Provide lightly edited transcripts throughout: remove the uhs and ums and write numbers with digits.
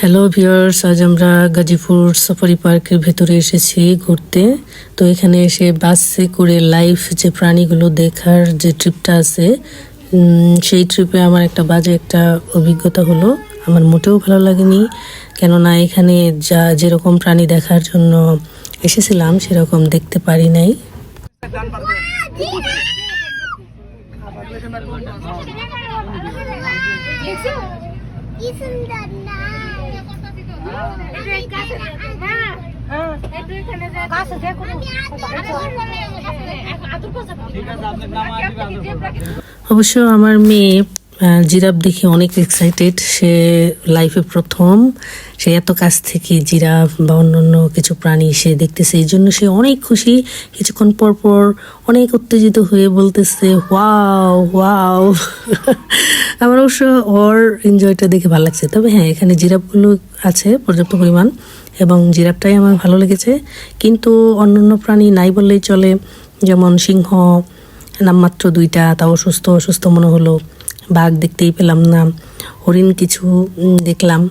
Hello viewers, আজ আমরা Gazipur safari পার্কের ভেতরে এসেছি ঘুরতে। তো এখানে এসে বাসে করে লাইভ যে প্রাণীগুলো দেখার যে ট্রিপটা আছে, সেই ট্রিপে আমার একটা বাজে একটা অভিজ্ঞতা হলো। আমার মোটেও ভালো লাগেনি, কেননা এখানে যেরকম প্রাণী দেখার জন্য এসেছিলাম সেরকম দেখতে পারি নাই। অবশ্য আমার মেয়ে জিরাফ দেখে অনেক এক্সাইটেড। সে লাইফে প্রথম সে এত কাছ থেকে জিরাফ বা অন্যান্য কিছু প্রাণী সে দেখতেছে, এই জন্য সে অনেক খুশি। কিছুক্ষণ পর পর অনেক উত্তেজিত হয়ে বলতেছে ওয়াও ওয়াও। আমার অবশ্য ওর এনজয়টা দেখে ভালো লাগছে। তবে হ্যাঁ, এখানে জিরাফগুলো আছে পর্যাপ্ত পরিমাণ এবং জিরাফটাই আমার ভালো লেগেছে। কিন্তু অন্যান্য প্রাণী নাই বললেই চলে, যেমন সিংহ নামমাত্র 2টা, তাও অসুস্থ অসুস্থ মনে হলো। বাঘ দেখতেই পেলাম না। হরিণ কিছু দেখলাম,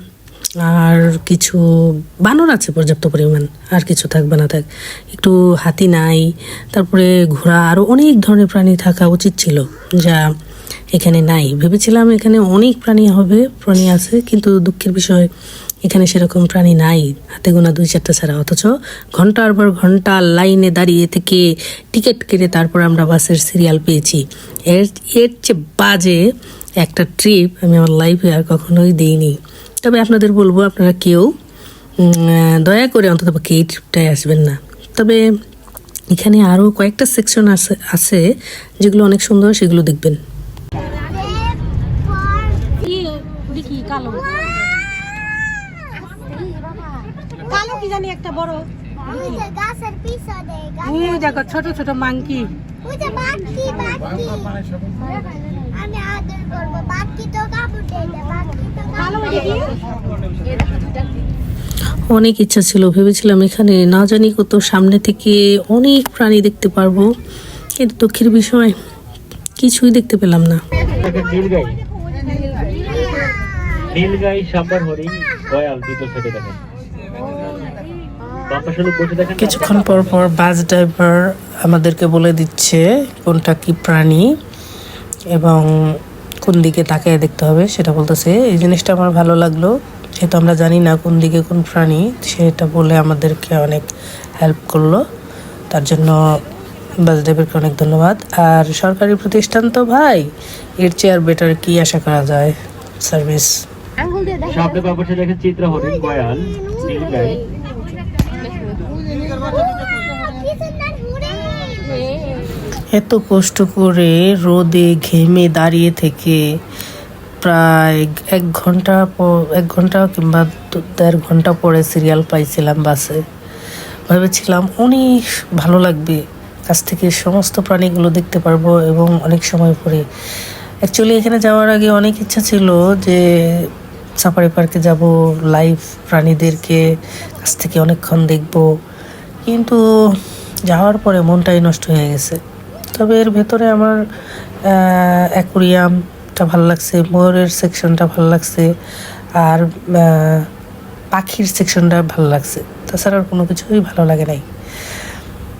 আর কিছু বানর আছে পর্যাপ্ত পরিমাণ, আর কিছু থাকবে না থাক। একটু হাতি নাই, তারপরে ঘোড়া, আরও অনেক ধরনের প্রাণী থাকা উচিত ছিল, যা এখানে নাই। ভেবেছিলাম এখানে অনেক প্রাণী আছে, কিন্তু দুঃখের বিষয় এখানে সেরকম প্রাণী নাই, হাতে গোনা 2-4টা ছাড়া। অথচ ঘন্টার পর ঘন্টা লাইনে দাঁড়িয়ে থেকে টিকিট কেটে তারপর আমরা বাসের সিরিয়াল পেয়েছি। এর চেয়ে বাজে একটা ট্রিপ আমি আমার লাইফে আর কখনোই দিইনি। তবে আপনাদের বলবো, আপনারা কেউ দয়া করে অন্ততপক্ষে এই ট্রিপটায় আসবেন না। তবে এখানে আরও কয়েকটা সেকশন আছে যেগুলো অনেক সুন্দর, সেগুলো দেখবেন। কালো কি জানি একটা বড় গাছের পিছনে দেখো ছোট ছোট মাংকি। আমি আদর করব, বাকি তো কাপড় দেয়, বাকি তো কালো। অনেক ইচ্ছা ছিল, ভেবেছিলাম এখানে না জানি কত সামনে থেকে অনেক প্রাণী দেখতে পারবো, কিন্তু দুঃখের বিষয় কিছুই দেখতে পেলাম না। নীলগাই, সাম্বার হরিণ, গয়াল ভিতর থেকে দেখেন। কিছুক্ষণ পর পর বাস ড্রাইভার আমাদেরকে বলে দিচ্ছে কোনটা কি প্রাণী এবং কোন দিকে তাকিয়ে দেখতে হবে, সেটা বলতেছে। এই জিনিসটা আমার ভালো লাগলো, যেহেতু আমরা জানি না কোন দিকে কোন প্রাণী, সেটা বলে আমাদেরকে অনেক হেল্প করলো। তার জন্য বাস ড্রাইভারকে অনেক ধন্যবাদ। আর সরকারি প্রতিষ্ঠান তো ভাই, এর চেয়ে আর বেটার কি আশা করা যায় সার্ভিস। সামনে পাশে দেখেন চিত্রা হরিণ, গয়াল, নীলগাই। এত কষ্ট করে রোদে ঘেমে দাঁড়িয়ে থেকে প্রায় 1 ঘন্টা কিংবা 1.5 ঘন্টা পরে সিরিয়াল পাইছিলাম বাসে। ভেবেছিলাম অনেক ভালো লাগবে, কাছ থেকে সমস্ত প্রাণীগুলো দেখতে পারবো এবং অনেক সময় পরে। অ্যাকচুয়ালি এখানে যাওয়ার আগে অনেক ইচ্ছা ছিল যে সাফারি পার্কে যাব, লাইভ প্রাণীদেরকে কাছ থেকে অনেকক্ষণ দেখব, কিন্তু যাওয়ার পরে মনটাই নষ্ট হয়ে গেছে। তবে এর ভেতরে আমার অ্যাকোরিয়ামটা ভালো লাগছে, ময়ূরের সেকশনটা ভালো লাগছে, আর পাখির সেকশনটা ভালো লাগছে। তাছাড়া আর কোনো কিছুই ভালো লাগে নাই।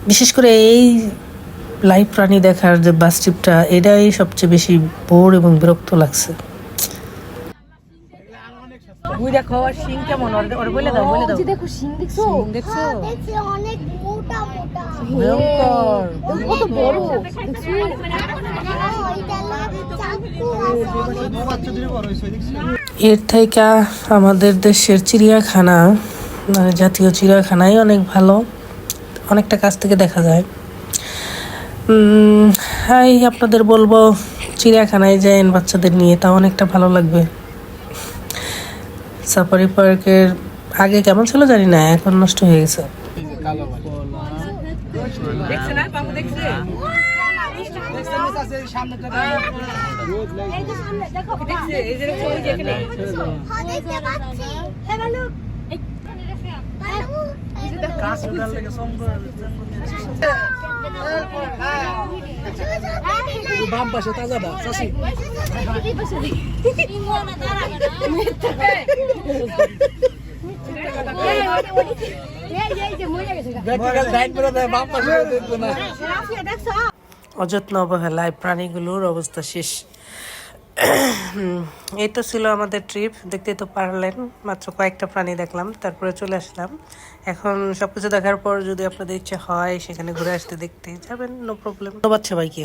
বিশেষ করে এই লাইভ প্রাণী দেখার যে বাস ট্রিপটা, এটাই সবচেয়ে বেশি বোর এবং বিরক্ত লাগছে। দেখো সিং কেমন, ওর বলে দাও বলে দাও। দেখো সিং দেখছো, দেখছো দেখছি অনেক মোটা মোটা, ভয়ঙ্কর, কত বড় দেখছো। এর থেকে আমাদের দেশের চিড়িয়াখানা, মানে জাতীয় চিড়িয়াখানাই অনেক ভালো, অনেকটা কাছ থেকে দেখা যায়। হাই, আপনাদের বলবো চিড়িয়াখানায় যান বাচ্চাদের নিয়ে, তাও অনেকটা ভালো লাগবে। সাফারি পার্কের আগে কেমন ছিল জানি না, এখন নষ্ট হয়ে গেছে। বাম পাশে তাজাটা চাষি প্র্যাকটিক্যাল ডাইন করে দেয় বাম পাশে দেখতো না অযত্ন অবহেলায় প্রাণীগুলোর অবস্থা শেষ। এই তো ছিল আমাদের ট্রিপ, দেখতে তো পারলেন, মাত্র কয়েকটা প্রাণী দেখলাম, তারপরে চলে আসলাম। এখন সবকিছু দেখার পর যদি আপনাদের ইচ্ছে হয় সেখানে ঘুরে আসতে দেখতে যাবেন, নো প্রবলেম। ধন্যবাদ সবাইকে।